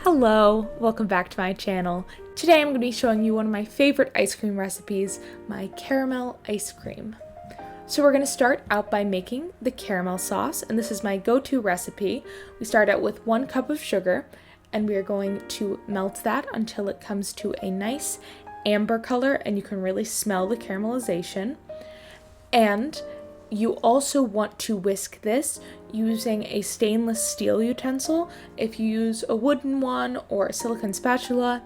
Hello, welcome back to my channel. Today I'm going to be showing you one of my favorite ice cream recipes, my caramel ice cream. So we're going to start out by making the caramel sauce, and this is my go-to recipe. We start out with 1 cup of sugar, and we are going to melt that until it comes to a nice amber color, and you can really smell the caramelization. And you also want to whisk this using a stainless steel utensil. If you use a wooden one or a silicone spatula,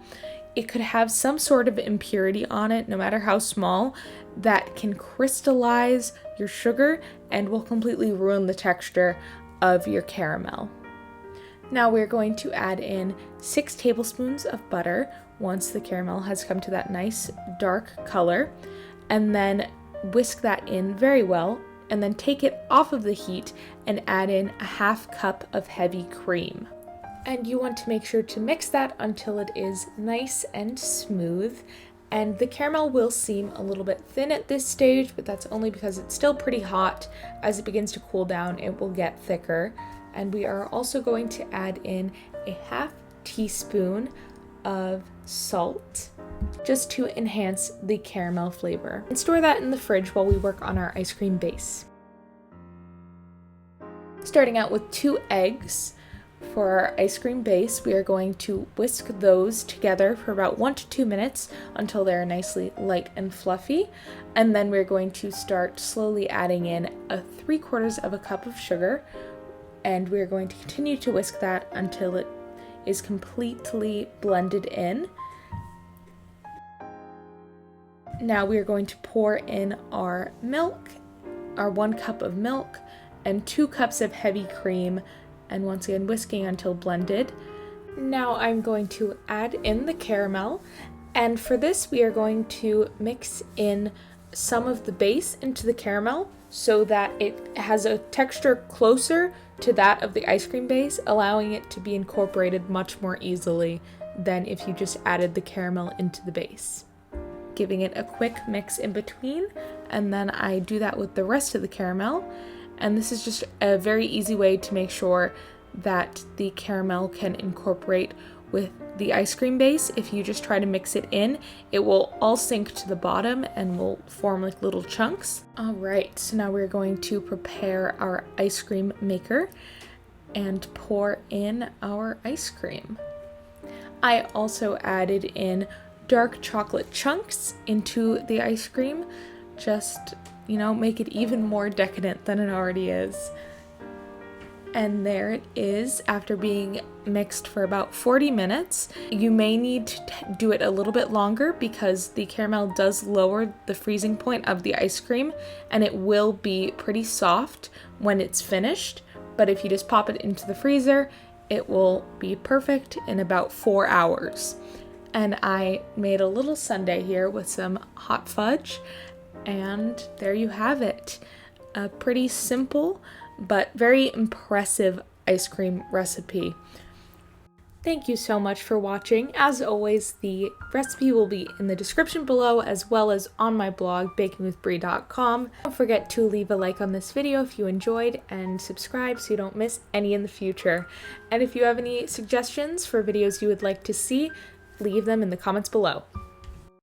it could have some sort of impurity on it, no matter how small, that can crystallize your sugar and will completely ruin the texture of your caramel. Now we're going to add in 6 tablespoons of butter once the caramel has come to that nice dark color, and then whisk that in very well, and then take it off of the heat and add in a 1/2 cup of heavy cream. And you want to make sure to mix that until it is nice and smooth. And the caramel will seem a little bit thin at this stage, but that's only because it's still pretty hot. As it begins to cool down, it will get thicker. And we are also going to add in a 1/2 teaspoon of salt, just to enhance the caramel flavor. And store that in the fridge while we work on our ice cream base. Starting out with 2 eggs for our ice cream base, we are going to whisk those together for about 1 to 2 minutes until they're nicely light and fluffy. And then we're going to start slowly adding in 3/4 of a cup of sugar, and we're going to continue to whisk that until it is completely blended in. Now we are going to pour in our milk, our 1 cup of milk, and 2 cups of heavy cream, and once again whisking until blended. Now I'm going to add in the caramel, and for this we are going to mix in some of the base into the caramel so that it has a texture closer to that of the ice cream base, allowing it to be incorporated much more easily than if you just added the caramel into the base. Giving it a quick mix in between, and then I do that with the rest of the caramel. And this is just a very easy way to make sure that the caramel can incorporate with the ice cream base. If you just try to mix it in, it will all sink to the bottom and will form like little chunks. All right, so now we're going to prepare our ice cream maker and pour in our ice cream. I also added in dark chocolate chunks into the ice cream, just, make it even more decadent than it already is. And there it is after being mixed for about 40 minutes. You may need to do it a little bit longer because the caramel does lower the freezing point of the ice cream, and it will be pretty soft when it's finished. But if you just pop it into the freezer, it will be perfect in about 4 hours. And I made a little sundae here with some hot fudge, and there you have it. A pretty simple but very impressive ice cream recipe. Thank you so much for watching. As always, the recipe will be in the description below as well as on my blog, bakingwithbrie.com. Don't forget to leave a like on this video if you enjoyed, and subscribe so you don't miss any in the future. And if you have any suggestions for videos you would like to see, leave them in the comments below.